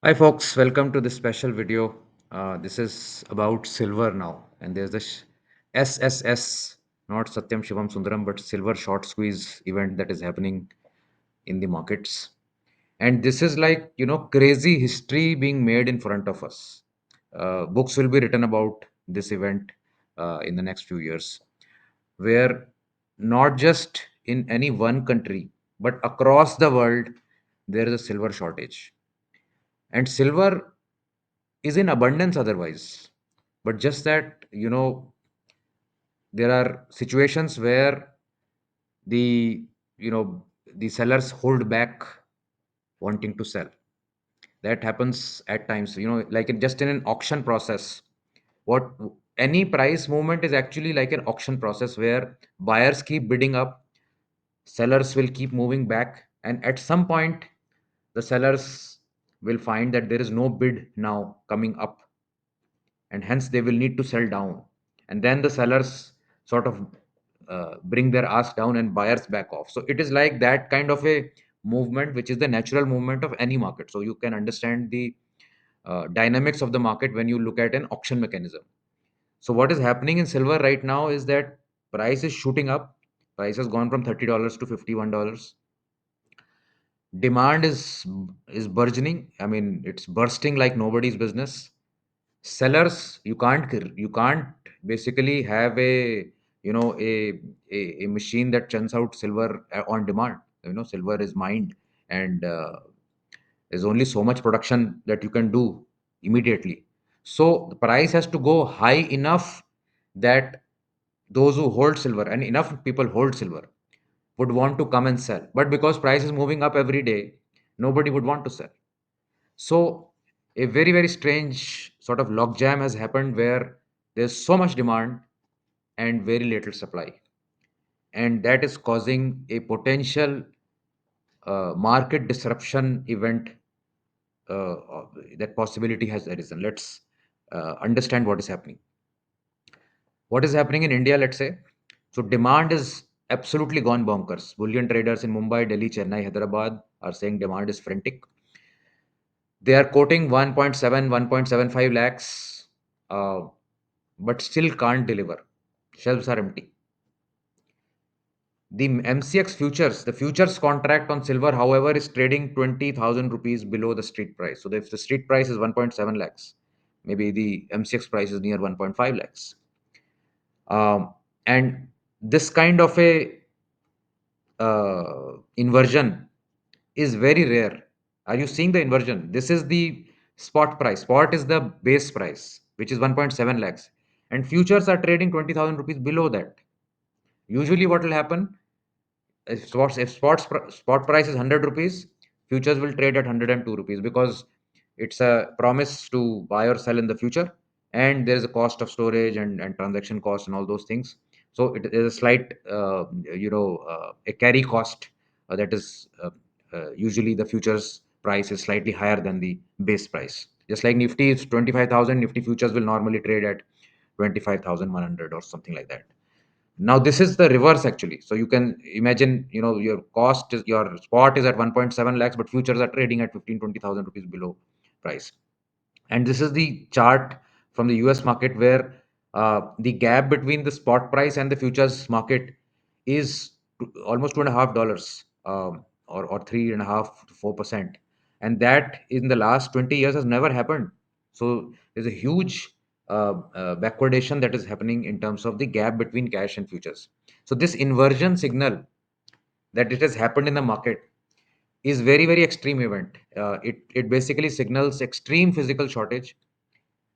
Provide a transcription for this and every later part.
Hi folks, welcome to this special video. This is about silver now, and there's this SSS, not Satyam Shivam Sundaram, but silver short squeeze event that is happening in the markets. And this is like, crazy history being made in front of us. Books will be written about this event in the next few years, where not just in any one country, but across the world, there is a silver shortage. And silver is in abundance otherwise, but just that there are situations where the you know the sellers hold back wanting to sell. That happens at times, like just in an auction process. What Any price movement is actually like an auction process where buyers keep bidding up, sellers will keep moving back, and at some point the sellers will find that there is no bid now coming up, and hence they will need to sell down, and then the sellers sort of bring their ask down and buyers back off. So it is like that kind of a movement, which is the natural movement of any market. So you can understand the dynamics of the market when you look at an auction mechanism. So what is happening in silver right now is that price is shooting up. Price has gone from $30 to $51. Demand is burgeoning. I mean, it's bursting like nobody's business. Sellers, you can't basically have a machine that churns out silver on demand. Silver is mined, and there's only so much production that you can do immediately. So the price has to go high enough that those who hold silver, and enough people hold silver, would want to come and sell. But because price is moving up every day, nobody would want to sell. So a very, very strange sort of logjam has happened where there's so much demand and very little supply. And that is causing a potential market disruption event. That possibility has arisen. Let's understand what is happening. What is happening in India, let's say? So demand is absolutely gone bonkers. Bullion traders in Mumbai, Delhi, Chennai, Hyderabad are saying demand is frantic. They are quoting 1.7, 1.75 lakhs, uh, but still can't deliver. Shelves are empty. The MCX futures, the futures contract on silver, however, is trading 20,000 rupees below the street price. So if the street price is 1.7 lakhs, maybe the MCX price is near 1.5 lakhs. And this kind of a inversion is very rare. Are you seeing the inversion? This is the spot price. Spot is the base price, which is 1.7 lakhs. And futures are trading 20,000 rupees below that. Usually, what will happen? If spot price is 100 rupees, futures will trade at 102 rupees, because it's a promise to buy or sell in the future, and there is a cost of storage and transaction cost and all those things. So it is a slight a carry cost that is usually the futures price is slightly higher than the base price. Just like Nifty is 25,000, Nifty futures will normally trade at 25,100 or something like that. Now this is the reverse actually. So you can imagine, your spot is at 1.7 lakhs, but futures are trading at 15, 20,000 rupees below price. And this is the chart from the US market, where the gap between the spot price and the futures market is almost $2.5, or 3.5 to 4%. And that in the last 20 years has never happened. So there's a huge backwardation that is happening in terms of the gap between cash and futures. So this inversion signal that it has happened in the market is very, very extreme event. It basically signals extreme physical shortage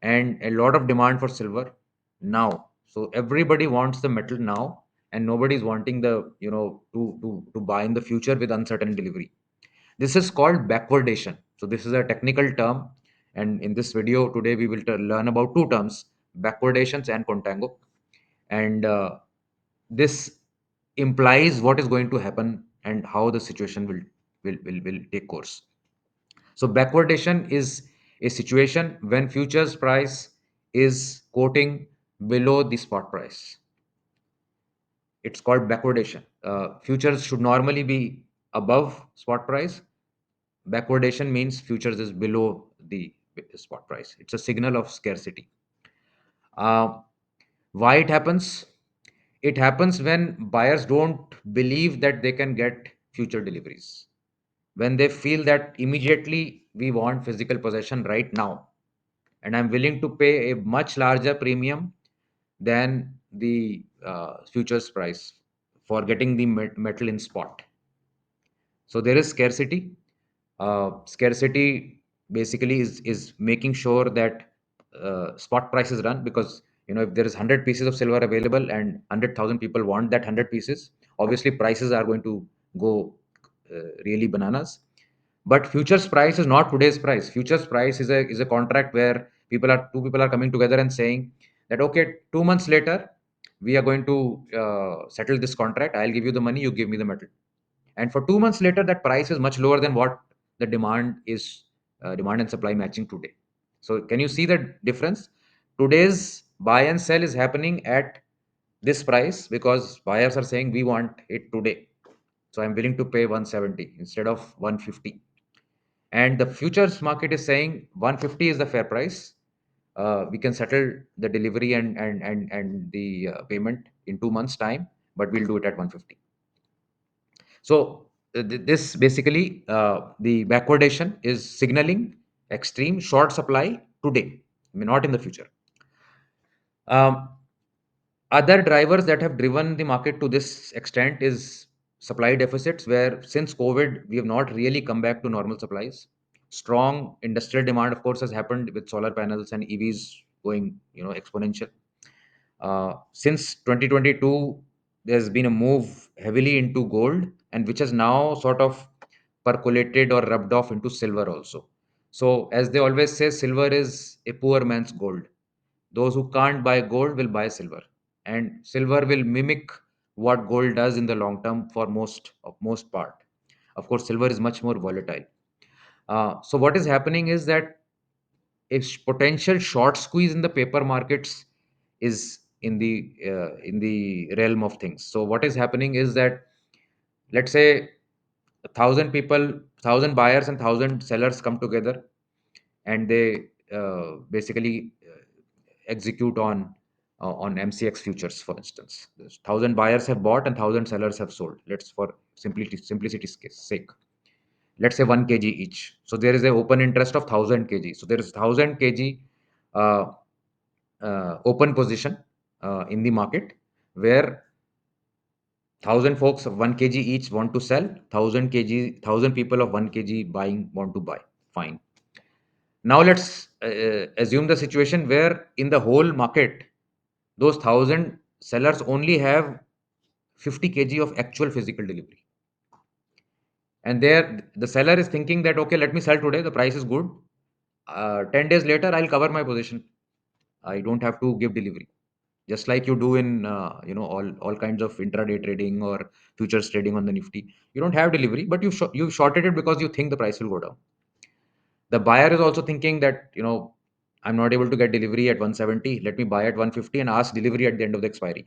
and a lot of demand for silver now. So everybody wants the metal now, and nobody is wanting the to buy in the future with uncertain delivery. This is called backwardation. So this is a technical term, and in this video today we will learn about two terms: backwardations and contango. And this implies what is going to happen and how the situation will take course. So backwardation is a situation when futures price is quoting below the spot price. It's called backwardation. Futures should normally be above spot price, backwardation means futures is below the spot price. It's a signal of scarcity. Uh, why it happens? It happens when buyers don't believe that they can get future deliveries. When they feel that immediately we want physical possession right now, and I'm willing to pay a much larger premium than the futures price for getting the metal in spot. So there is scarcity. Scarcity basically is making sure that spot prices run, because if there is 100 pieces of silver available and 100,000 people want that 100 pieces, obviously prices are going to go really bananas. But futures price is not today's price. Futures price is a contract where two people are coming together and saying that, okay, 2 months later we are going to settle this contract. I'll give you the money, you give me the metal, and for 2 months later that price is much lower than what the demand is, demand and supply matching today. So can you see the difference? Today's buy and sell is happening at this price because buyers are saying we want it today, so I'm willing to pay 170 instead of 150, and the futures market is saying 150 is the fair price. We can settle the delivery and the payment in 2 months time, but we'll do it at 150. So this basically, the backwardation is signaling extreme short supply today, I mean, not in the future. Um, Other drivers that have driven the market to this extent is supply deficits, where since COVID we have not really come back to normal supplies. Strong industrial demand, of course, has happened with solar panels and EVs going, exponential. Since 2022, there's been a move heavily into gold, and which has now sort of percolated or rubbed off into silver also. So, as they always say, silver is a poor man's gold. Those who can't buy gold will buy silver, and silver will mimic what gold does in the long term for most part. Of course, silver is much more volatile. So, what is happening is that a potential short squeeze in the paper markets is in the realm of things. So what is happening is that, let's say, 1,000 buyers and 1,000 sellers come together, and they basically execute on MCX futures, for instance. There's 1,000 buyers have bought and 1,000 sellers have sold. Let's, for simplicity's sake, let's say 1 kg each. So there is an open interest of 1,000 kg. So there is 1,000 kg uh, open position in the market, where 1,000 folks of 1 kg each want to sell, 1,000 kg, 1,000 people of 1 kg buying want to buy. Fine. Now let's assume the situation where in the whole market, those 1,000 sellers only have 50 kg of actual physical delivery. And there, the seller is thinking that, okay, let me sell today, the price is good. 10 days later, I'll cover my position. I don't have to give delivery. Just like you do in all kinds of intraday trading or futures trading on the Nifty. You don't have delivery, but you've shorted it because you think the price will go down. The buyer is also thinking that, I'm not able to get delivery at 170. Let me buy at 150 and ask delivery at the end of the expiry.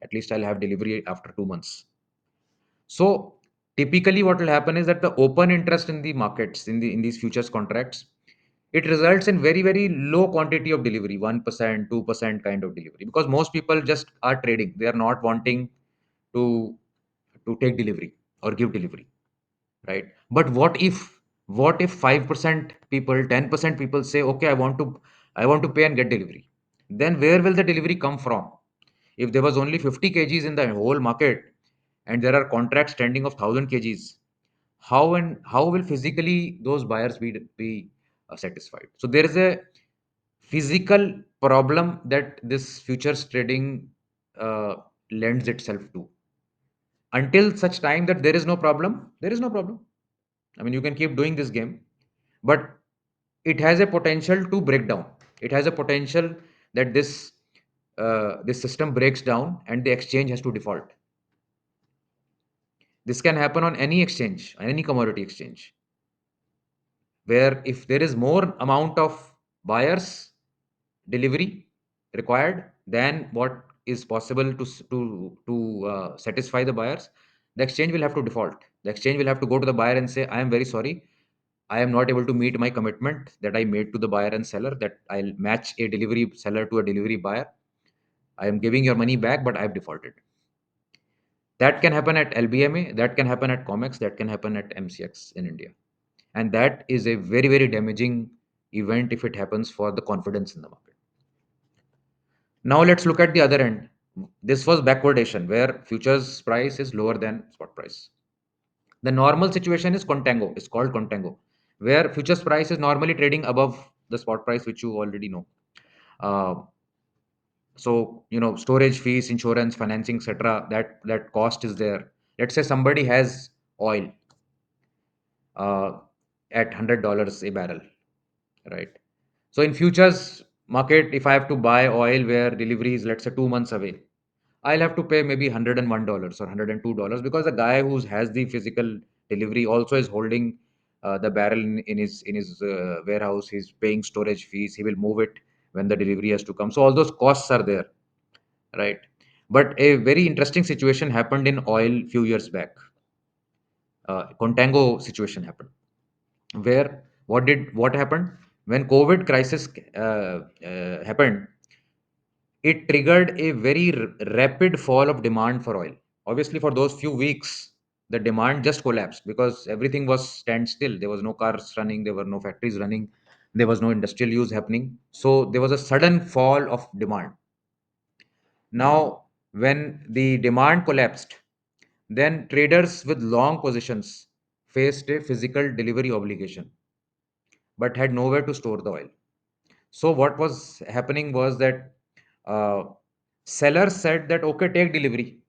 At least I'll have delivery after 2 months. So typically, what will happen is that the open interest in the markets, in these futures contracts, it results in very, very low quantity of delivery, 1%, 2% kind of delivery, because most people just are trading. They are not wanting to take delivery or give delivery, right? But what if 5% people, 10% people say, okay, I want to pay and get delivery? Then where will the delivery come from? If there was only 50 kgs in the whole market and there are contracts standing of 1,000 kgs, how will physically those buyers be satisfied? So there is a physical problem that this futures trading uh, lends itself to. Until such time that there is no problem, there is no problem. I mean, you can keep doing this game, but it has a potential to break down. It has a potential that this system breaks down and the exchange has to default. This can happen on any exchange, any commodity exchange, where if there is more amount of buyers delivery required than what is possible to satisfy the buyers, the exchange will have to default. The exchange will have to go to the buyer and say, I am very sorry, I am not able to meet my commitment that I made to the buyer and seller, that I'll match a delivery seller to a delivery buyer. I am giving your money back, but I've defaulted. That can happen at LBMA, that can happen at COMEX, that can happen at MCX in India. And that is a very, very damaging event if it happens for the confidence in the market. Now let's look at the other end. This was backwardation where futures price is lower than spot price. The normal situation is contango. It's called contango, where futures price is normally trading above the spot price, which you already know. Uh, so storage fees, insurance, financing, etc. That cost is there. Let's say somebody has oil uh, at $100 a barrel, right? So in futures market, if I have to buy oil where delivery is, let's say, 2 months away, I'll have to pay maybe $101 or $102 because the guy who has the physical delivery also is holding the barrel in his warehouse. He's paying storage fees. He will move it when the delivery has to come. So all those costs are there, right? But a very interesting situation happened in oil few years back. Contango situation happened where what happened when COVID crisis happened. It triggered a very rapid fall of demand for oil. Obviously, for those few weeks, the demand just collapsed because everything was standstill. There was no cars running, there were no factories running, there was no industrial use happening. So there was a sudden fall of demand. Now, when the demand collapsed, then traders with long positions faced a physical delivery obligation but had nowhere to store the oil. So what was happening was that uh, sellers said that okay, take delivery.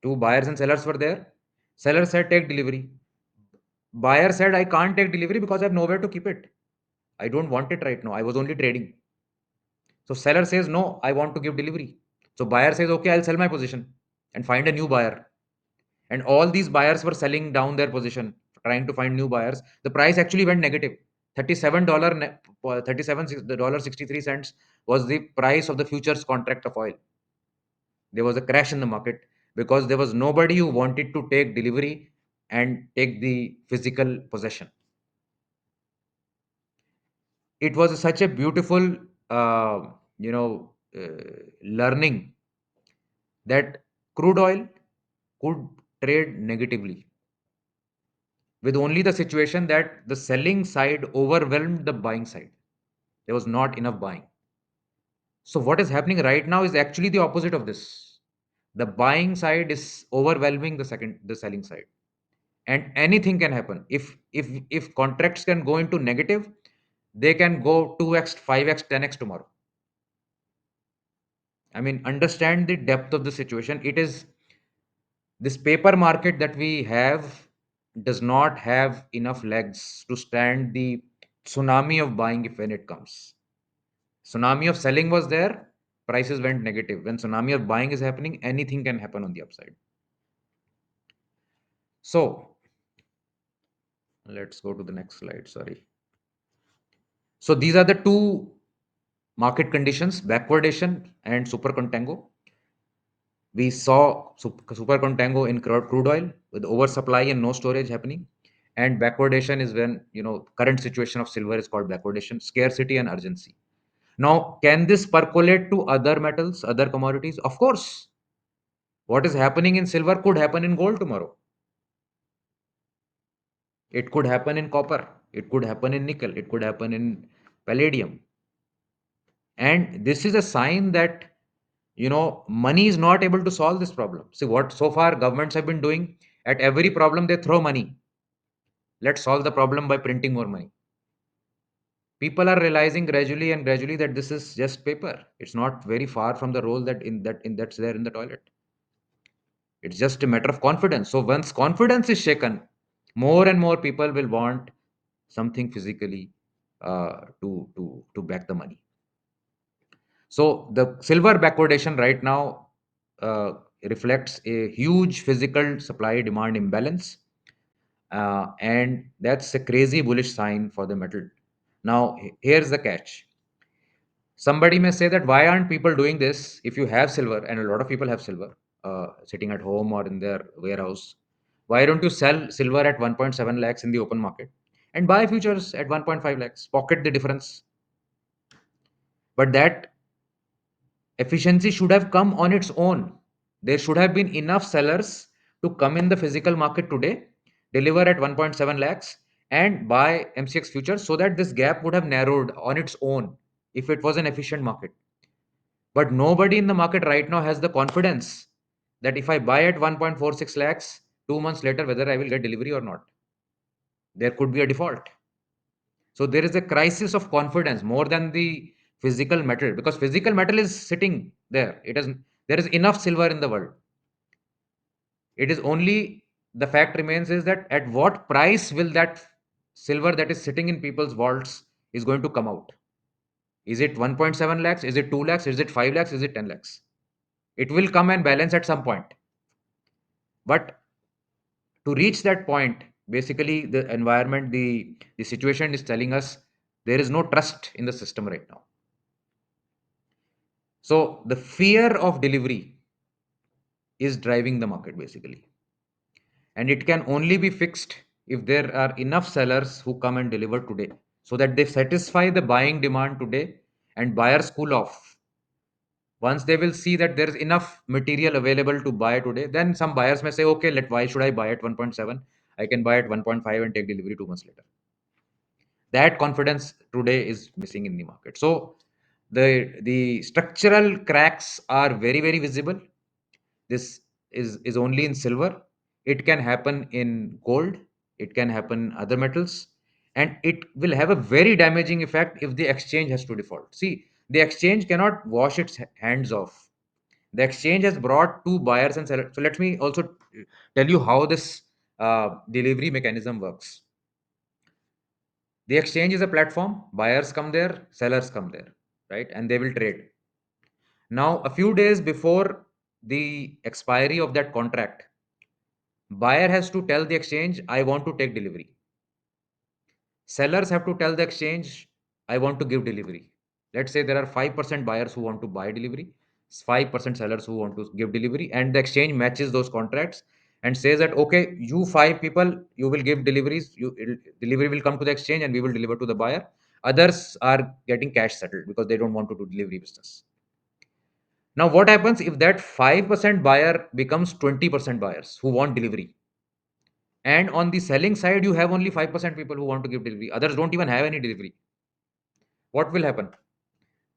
Two buyers and sellers were there. Seller said take delivery. Buyer said I can't take delivery because I have nowhere to keep it. I don't want it right now. I was only trading. So seller says no, I want to give delivery. So buyer says okay, I'll sell my position and find a new buyer. And all these buyers were selling down their position, trying to find new buyers. The price actually went negative. $37 $37.63 was the price of the futures contract of oil. There was a crash in the market because there was nobody who wanted to take delivery and take the physical possession. It was such a beautiful learning that crude oil could trade negatively, with only the situation that the selling side overwhelmed the buying side. There was not enough buying. So what is happening right now is actually the opposite of this. The buying side is overwhelming the selling side, and anything can happen. If contracts can go into negative, they can go 2x, 5x, 10x tomorrow. I mean, understand the depth of the situation. It is this paper market that we have does not have enough legs to stand the tsunami of buying if when it comes. Tsunami of selling was there, prices went negative. When tsunami of buying is happening, anything can happen on the upside. So let's go to the next slide. Sorry. So these are the two market conditions: backwardation and super contango. We saw super contango in crude oil with oversupply and no storage happening. And backwardation is when, current situation of silver is called backwardation, scarcity and urgency. Now, can this percolate to other metals, other commodities? Of course. What is happening in silver could happen in gold tomorrow. It could happen in copper. It could happen in nickel. It could happen in palladium. And this is a sign that, money is not able to solve this problem. See what so far governments have been doing. At every problem, they throw money. Let's solve the problem by printing more money. People are realizing gradually and gradually that this is just paper. It's not very far from the role that's there in the toilet. It's just a matter of confidence. So once confidence is shaken, more and more people will want something physically to back the money. So the silver backwardation right now uh, reflects a huge physical supply demand imbalance, and that's a crazy bullish sign for the metal. Now here's the catch. Somebody may say that why aren't people doing this? If you have silver, and a lot of people have silver sitting at home or in their warehouse, why don't you sell silver at 1.7 lakhs in the open market? and buy futures at 1.5 lakhs, pocket the difference. But that efficiency should have come on its own. There should have been enough sellers to come in the physical market today, deliver at 1.7 lakhs, and buy MCX futures so that this gap would have narrowed on its own if it was an efficient market. But nobody in the market right now has the confidence that if I buy at 1.46 lakhs, 2 months later, whether I will get delivery or not. There could be a default. So there is a crisis of confidence more than the physical metal, because physical metal is sitting there. There is enough silver in the world. It is only, the fact remains is that at what price will that silver that is sitting in people's vaults is going to come out? Is it 1.7 lakhs? Is it 2 lakhs? Is it 5 lakhs? Is it 10 lakhs? It will come and balance at some point. But to reach that point, basically the environment, the situation is telling us there is no trust in the system right now. So the fear of delivery is driving the market basically. And it can only be fixed if there are enough sellers who come and deliver today so that they satisfy the buying demand today and buyers cool off. Once they will see that there is enough material available to buy today, then some buyers may say, okay, why should I buy at 1.7? I can buy at 1.5 and take delivery 2 months later. That confidence today is missing in the market. So the structural cracks are very, very visible. This is only in silver. It can happen in gold. It can happen other metals, and it will have a very damaging effect if the exchange has to default. See, the exchange cannot wash its hands off. The exchange has brought two buyers and sellers. So let me also tell you how this delivery mechanism works. The exchange is a platform. Buyers come there, sellers come there, right? And they will trade. Now, a few days before the expiry of that contract, buyer has to tell the exchange, I want to take delivery. Sellers have to tell the exchange, I want to give delivery. Let's say there are 5% buyers who want to buy delivery, 5% sellers who want to give delivery, and the exchange matches those contracts and says that, okay, you five people, you will give deliveries, delivery will come to the exchange and we will deliver to the buyer. Others are getting cash settled because they don't want to do delivery business. Now, what happens if that 5% buyer becomes 20% buyers who want delivery? And on the selling side, you have only 5% people who want to give delivery. Others don't even have any delivery. What will happen?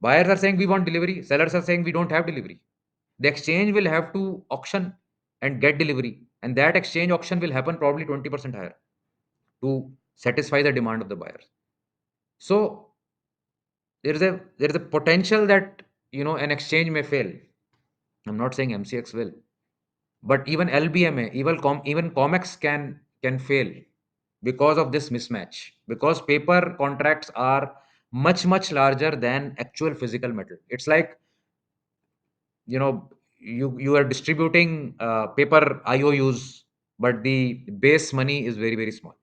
Buyers are saying we want delivery. Sellers are saying we don't have delivery. The exchange will have to auction and get delivery. And that exchange auction will happen probably 20% higher to satisfy the demand of the buyers. So there is a potential that an exchange may fail. I'm not saying MCX will, but even LBMA, even Comex can fail because of this mismatch, because paper contracts are much larger than actual physical metal. It's like, you know you are distributing paper IOUs, but the base money is very, very small.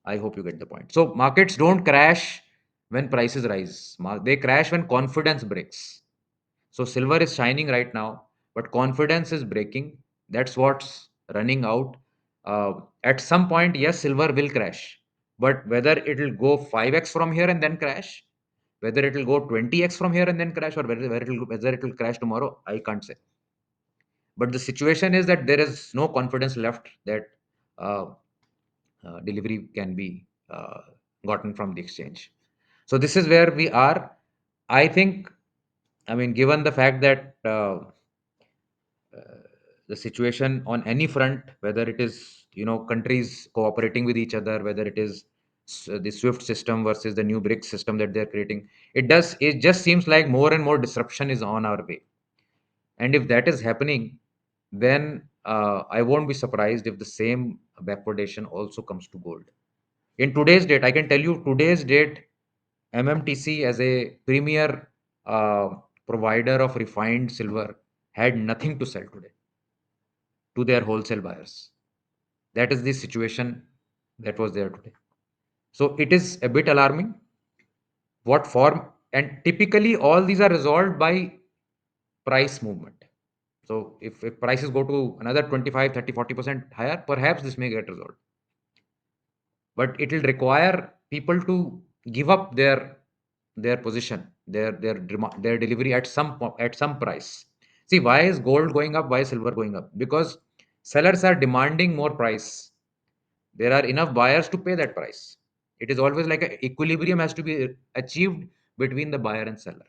I hope you get the point. So markets don't crash when prices rise. They crash when confidence breaks. So silver is shining right now, but confidence is breaking. That's what's running out. At some point, yes, silver will crash, but whether it will go 5x from here and then crash, whether it will go 20x from here and then crash, or whether it will crash tomorrow, I can't say. But the situation is that there is no confidence left that uh, delivery can be gotten from the exchange. So this is where we are. I think, I mean, given the fact that the situation on any front, whether it is countries cooperating with each other, whether it is the SWIFT system versus the new BRICS system that they're creating, it just seems like more and more disruption is on our way. And if that is happening, then I won't be surprised if the same backwardation also comes to gold. In today's date, I can tell you today's date, MMTC as a premier uh, provider of refined silver had nothing to sell today to their wholesale buyers. That is the situation that was there today. So it is a bit alarming. What form? And typically, all these are resolved by price movement. So if prices go to another 25, 30, 40% higher, perhaps this may get resolved. but it will require people to give up their position, their delivery at at some price. See, why is gold going up? Why is silver going up? Because sellers are demanding more price. There are enough buyers to pay that price. It is always like a equilibrium has to be achieved between the buyer and seller.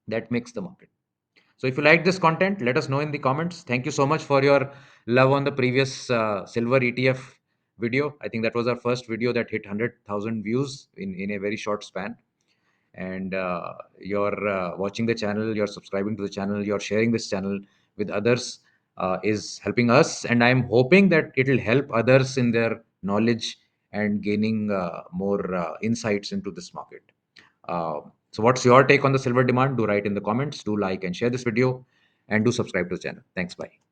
That makes the market. So if you like this content, let us know in the comments. Thank you so much for your love on the previous silver ETF video. I think that was our first video that hit 100,000 views in a very short span. And you're watching the channel, you're subscribing to the channel, you're sharing this channel with others, is helping us. And I'm hoping that it will help others in their knowledge and gaining more insights into this market. So, what's your take on the silver demand? Do write in the comments. Do like and share this video, and do subscribe to the channel. Thanks. Bye.